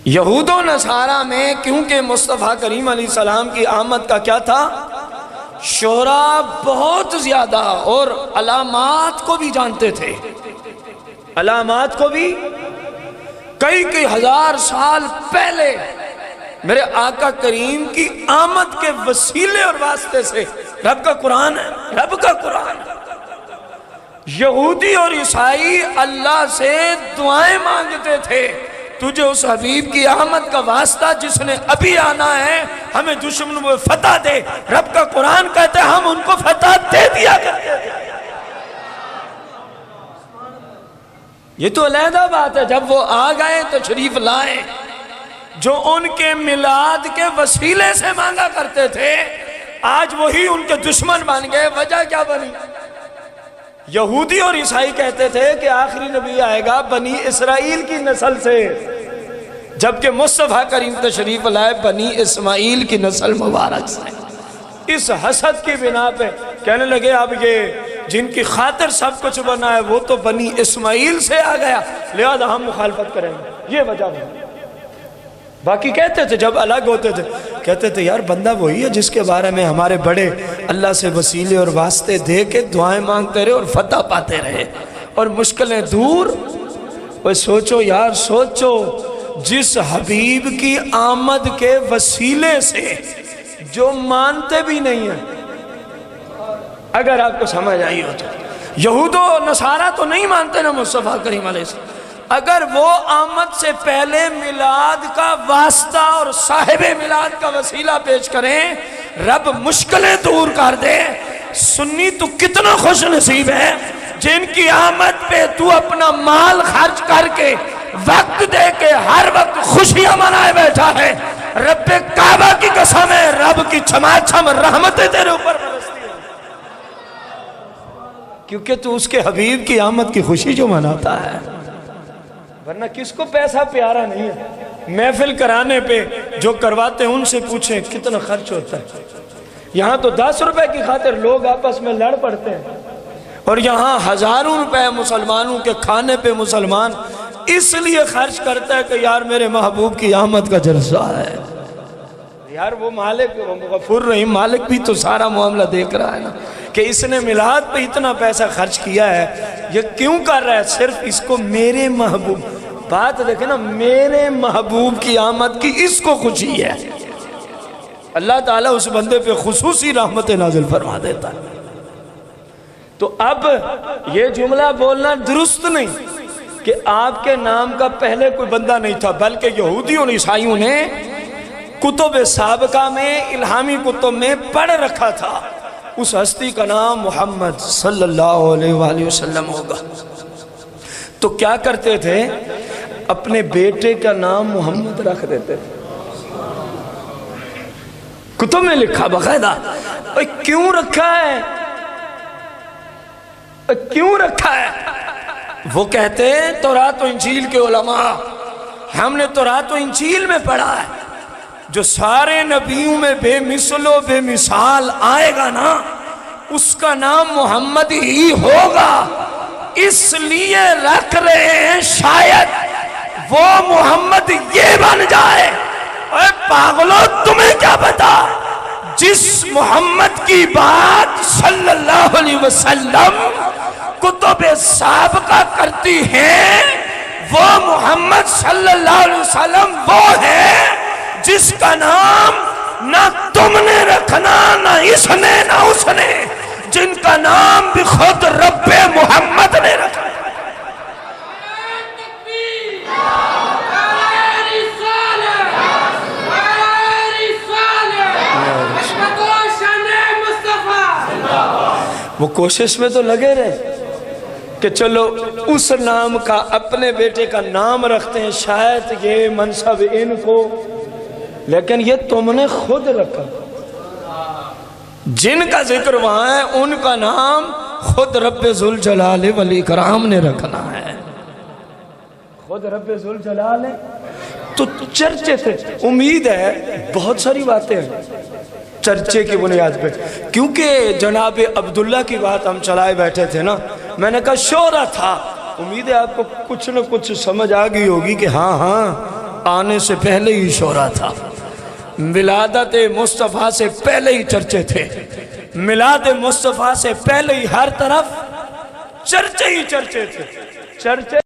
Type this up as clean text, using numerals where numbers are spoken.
यहूदो नसारा में क्योंकि मुस्तफ़ा करीम अलैहिस्सलाम की आमद का क्या था, शोहरा बहुत ज्यादा, और अलामात को भी जानते थे, अलामात को भी। कई कई हजार साल पहले मेरे आका करीम की आमद के वसीले और वास्ते से, रब का कुरान है, रब का कुरान, यहूदी और ईसाई अल्लाह से दुआएं मांगते थे, तुझे उस हबीब की आमद का वास्ता जिसने अभी आना है, हमें दुश्मन में फतह दे। रब का कुरान कहते हम उनको फतह दे दिया करते थे। ये तो अलहदा बात है, जब वो आ गए तो शरीफ लाए, जो उनके मिलाद के वसीले से मांगा करते थे, आज वही उनके दुश्मन बन गए। वजह क्या बनी? यहूदी और ईसाई कहते थे कि आखिरी नबी आएगा बनी इसराइल की नस्ल से, जबकि मुस्तफ़ा करीम तशरीफ लाए बनी इस्माइल की नस्ल मुबारक से। इस हसद की बिना पे कहने लगे अब ये जिनकी खातिर सब कुछ बना है वो तो बनी इस्माइल से आ गया, लिहाजा हम मुखालफत करेंगे। ये वजह है। बाकी कहते थे जब अलग होते थे, कहते थे यार बंदा वही है जिसके बारे में हमारे बड़े अल्लाह से वसीले और वास्ते दे के दुआएं मांगते रहे और फतह पाते रहे और मुश्किलें दूर। वो सोचो यार, सोचो जिस हबीब की आमद के वसीले से जो मानते भी नहीं है, अगर आपको समझ आई हो तो। यहूदो नसारा तो नहीं मानते ना मुस्तफ़ा करीम अलैहिस्सलाम, अगर वो आमद से पहले मिलाद का वास्ता और साहिबे मिलाद का वसीला पेश करें, रब मुश्किलें दूर कर दे। सुन्नी तो कितना खुश नसीब है जिनकी आमद पे तू अपना माल खर्च करके वक्त दे के हर वक्त खुशियां मनाए बैठा है। रब्बे काबा की कसम है, रब की छमाछम रहमतें तेरे ऊपर बरसती है, क्योंकि तू उसके हबीब की आमद की खुशी जो मनाता है। वरना किसको पैसा प्यारा नहीं है। महफिल कराने पे जो करवाते हैं उनसे पूछें कितना खर्च होता है। यहाँ तो 10 रुपए की खातिर लोग आपस में लड़ पड़ते हैं, और यहाँ हजारों रुपए मुसलमानों के खाने पे मुसलमान इसलिए खर्च करता है कि यार मेरे महबूब की आमद का जलसा है। यार वो मालिक गफूर रहीम मालिक भी तो सारा मामला देख रहा है ना, कि इसने मिलाद पे इतना पैसा खर्च किया है, ये क्यों कर रहा है? सिर्फ इसको मेरे महबूब, बात देखे ना, मेरे महबूब की आमद की इसको खुशी है। अल्लाह ताला उस बंदे पे खुसूसी रहमत नाजिल फरमा देता है। तो अब ये जुमला बोलना दुरुस्त नहीं कि आपके नाम का पहले कोई बंदा नहीं था, बल्कि यहूदियों और ईसाइयों ने कुतुब साबका में, इल्हामी कुतुब में पढ़ रखा था उस हस्ती का नाम मोहम्मद सल्लल्लाहु अलैहि वसल्लम होगा। तो क्या करते थे, अपने बेटे का नाम मोहम्मद रख देते थे। कुतुब में लिखा बकायदा। क्यों रखा है, क्यों रखा है? वो कहते हैं तौरात और इंजील के उलमा, हमने तौरात और इंजील में पढ़ा है जो सारे नबियों में बेमिसलो बेमिसाल आएगा ना, उसका नाम मोहम्मद ही होगा, इसलिए रख रहे हैं शायद वो मोहम्मद ये बन जाए। अरे पागलो, तुम्हें क्या पता, जिस मोहम्मद की बात सल्लल्लाहु अलैहि वसल्लम कुतुब साबका करती है, वो मोहम्मद सल्लल्लाहु अलैहि वसल्लम वो है जिसका नाम ना तुमने रखना, ना इसने, ना उसने, जिनका नाम भी खुद रब्बे मोहम्मद ने रखा। वो कोशिश में तो लगे रहे कि चलो उस नाम का, अपने बेटे का नाम रखते हैं, शायद ये मनसब इनको, लेकिन ये तुमने खुद रखा। जिनका जिक्र वहां है उनका नाम खुद रब्बे जुल जलाल वल इकराम ने रखना है, खुद रब्बे जुल जलाल है। तो चर्चे थे, उम्मीद है बहुत सारी बातें हैं चर्चे की बुनियाद पे, क्योंकि जनाब अब्दुल्ला की बात हम चलाए बैठे थे ना, मैंने कहा शोरा था, उम्मीद है आपको कुछ न कुछ समझ आ गई होगी कि हाँ हाँ आने से पहले ही शोरा था, मिलादत मुस्तफ़ा से पहले ही चर्चे थे, मिलाद मुस्तफ़ा से पहले ही हर तरफ चर्चे ही चर्चे थे, चर्चे